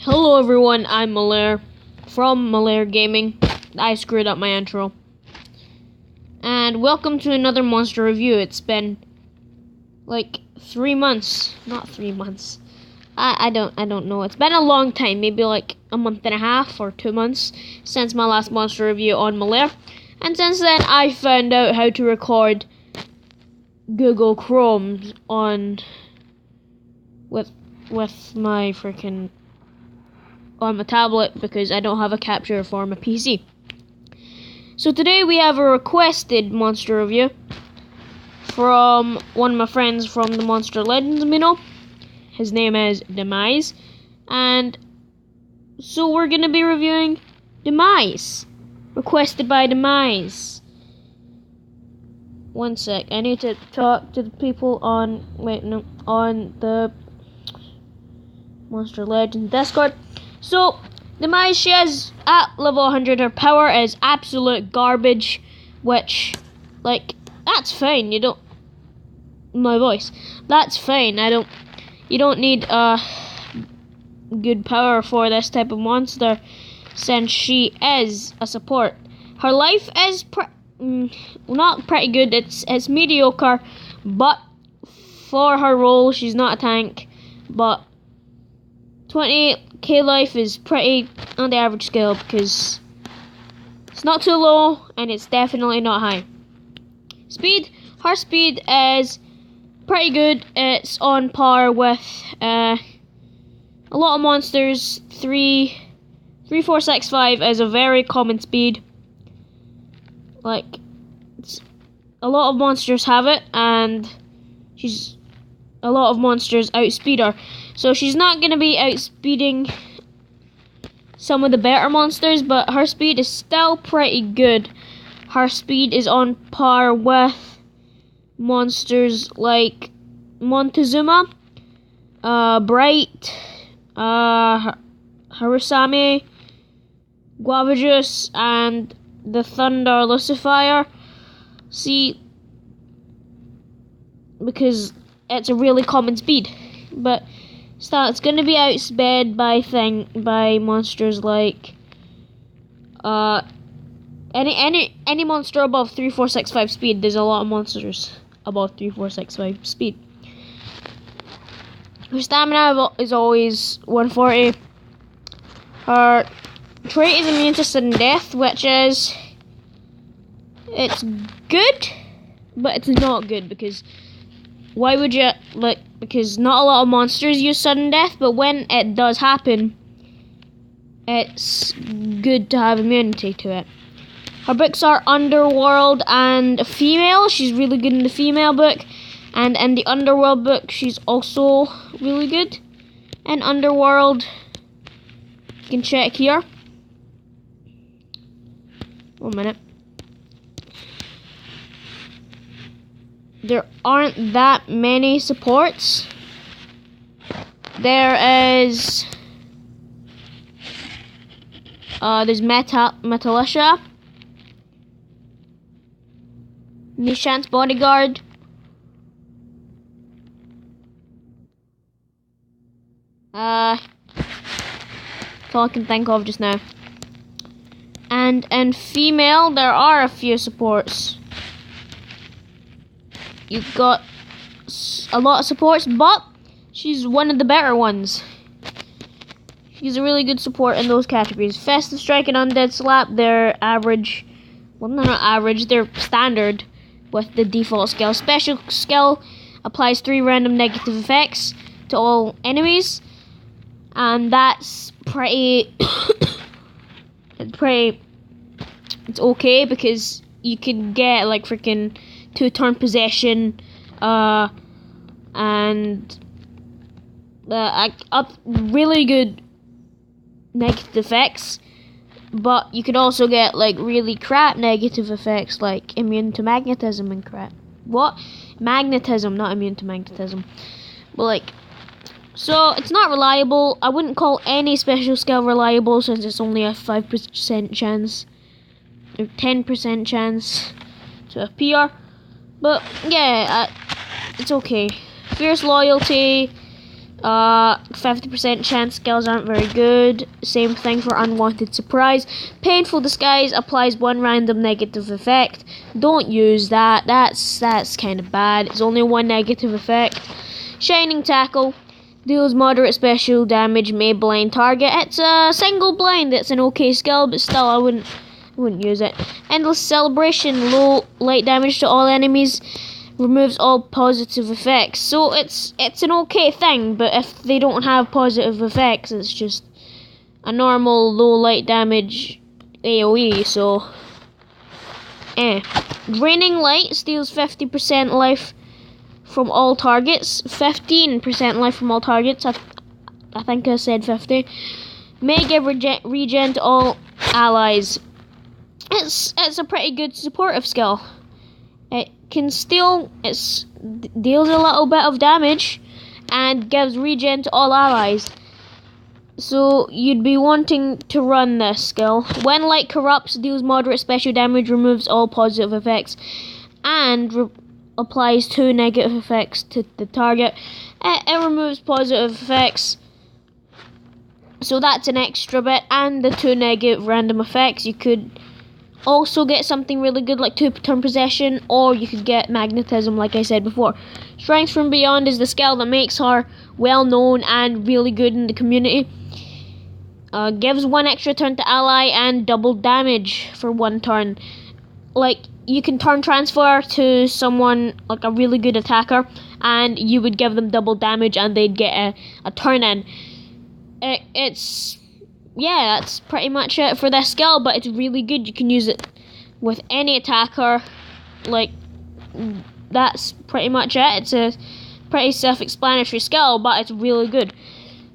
Hello everyone, I'm Malaire from Malaire Gaming. I screwed up my intro. And welcome to another monster review. It's been like 3 months. Not 3 months. I don't know. It's been a long time, maybe like a month and a half or 2 months since my last monster review on Malaire. And since then I found out how to record Google Chrome on with my freaking on my tablet because I don't have a capture for my PC. So today we have a requested monster review from one of my friends from the Monster Legends Mino. His name is Demise, and so we're gonna be reviewing Demise, requested by Demise. One sec, I need to talk to the people on the Monster Legends Discord. So, Demise, she has, at level 100, her power is absolute garbage, which, like, that's fine, my voice, that's fine, you don't need, good power for this type of monster, since she is a support. Her life is, not pretty good, it's mediocre, but for her role, she's not a tank, but 28k life is pretty on the average scale because it's not too low and it's definitely not high. Speed, her speed is pretty good. It's on par with a lot of monsters. 3-4-6-5 is a very common speed. Like, a lot of monsters have it, and a lot of monsters outspeed her. So she's not going to be outspeeding some of the better monsters, but her speed is still pretty good. Her speed is on par with monsters like Montezuma, Bright, Harusame, Guava Juice, and the Thunder Lucifer. See, because it's a really common speed, but still, it's going to be outsped by monsters like any monster above 3-4-6-5 speed. There's a lot of monsters above 3-4-6-5 speed. Her stamina is always 140. Her trait is immune to sudden death, which is it's good, but it's not good because why would you because not a lot of monsters use sudden death, but when it does happen, it's good to have immunity to it. Her books are Underworld and Female. She's really good in the female book, and in the Underworld book, she's also really good. In Underworld, you can check here. 1 minute. There aren't that many supports. There is there's Metalisha, Nishant's Bodyguard, that's all I can think of just now. And in female, there are a few supports. You've got a lot of supports, but she's one of the better ones. She's a really good support in those categories. Festive Strike and Undead Slap, they're average. Well, they're not average, they're standard with the default skill. Special skill applies 3 random negative effects to all enemies. And that's pretty... it's okay because you can get like freaking 2-turn possession, and up really good negative effects, but you could also get like really crap negative effects like immune to magnetism and crap. What? Magnetism, not immune to magnetism. But like, so it's not reliable. I wouldn't call any special skill reliable since it's only a 5% chance or 10% chance to appear. But yeah, it's okay. Fierce Loyalty, 50% chance skills aren't very good. Same thing for unwanted surprise. Painful disguise applies one random negative effect. Don't use that. That's kind of bad. It's only one negative effect. Shining tackle deals moderate special damage. May blind target. It's a single blind. It's an okay skill, but still, I wouldn't use it. Endless celebration, low light damage to all enemies. Removes all positive effects. So it's an okay thing, but if they don't have positive effects, it's just a normal low light damage AoE, so Draining light steals 50% life from all targets. 15% life from all targets. I think I said 50. May give regen to all allies. It's a pretty good supportive skill. It can still deals a little bit of damage and gives regen to all allies. So you'd be wanting to run this skill. When light corrupts, deals moderate special damage, removes all positive effects, and applies 2 negative effects to the target. It removes positive effects, so that's an extra bit, and the 2 negative random effects. You could also get something really good like 2-turn possession, or you could get magnetism like I said before. Strength from Beyond is the skill that makes her well known and really good in the community. Gives 1 extra turn to ally and double damage for 1 turn. Like, you can turn transfer to someone like a really good attacker, and you would give them double damage and they'd get a turn in. Yeah, that's pretty much it for this skill, but it's really good. You can use it with any attacker. Like, that's pretty much it. It's a pretty self-explanatory skill, but it's really good.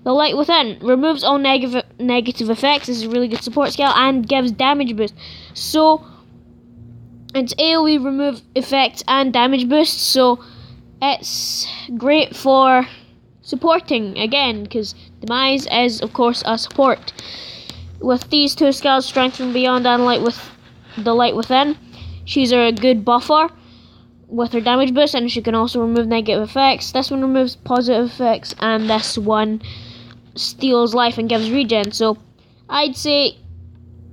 The Light Within removes all negative effects. This is a really good support skill and gives damage boost. So, it's AoE remove effects and damage boost, so it's great for supporting again, because Demise is of course a support. With these 2 skills, Strength from Beyond and the Light Within, she's a good buffer with her damage boost, and she can also remove negative effects. This one removes positive effects, and this one steals life and gives regen. So I'd say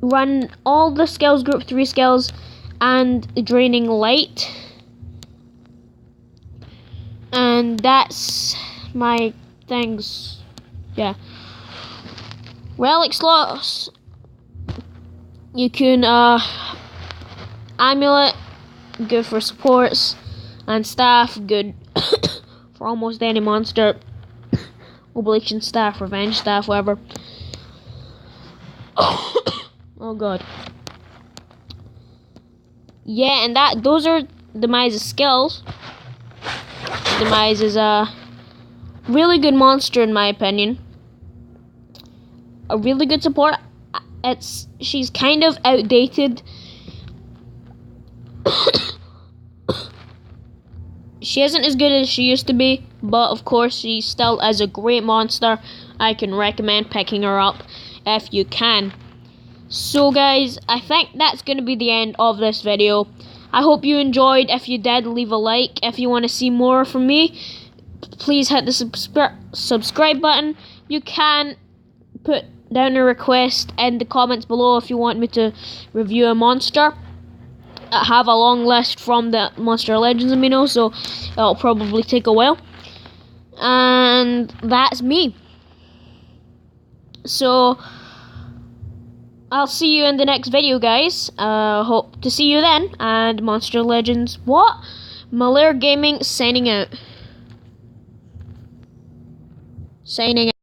run all the skills, group 3 skills, and Draining Light. And that's my things. Yeah. Relic slots. You can Amulet, good for supports, and Staff, good for almost any monster. Oblation Staff, Revenge Staff, whatever. Oh god. Yeah, and those are Demise's skills. Demise is a really good monster in my opinion. A really good support. She's kind of outdated. She isn't as good as she used to be, but of course she still is a great monster. I can recommend picking her up if you can. So guys, I think that's going to be the end of this video. I hope you enjoyed. If you did, leave a like. If you want to see more from me, please hit the subscribe button. You can put down a request in the comments below if you want me to review a monster. I have a long list from the Monster Legends Amino, so it'll probably take a while. And that's me. So I'll see you in the next video, guys. Hope to see you then. And Monster Legends, what? Malaire Gaming signing out. Signing out.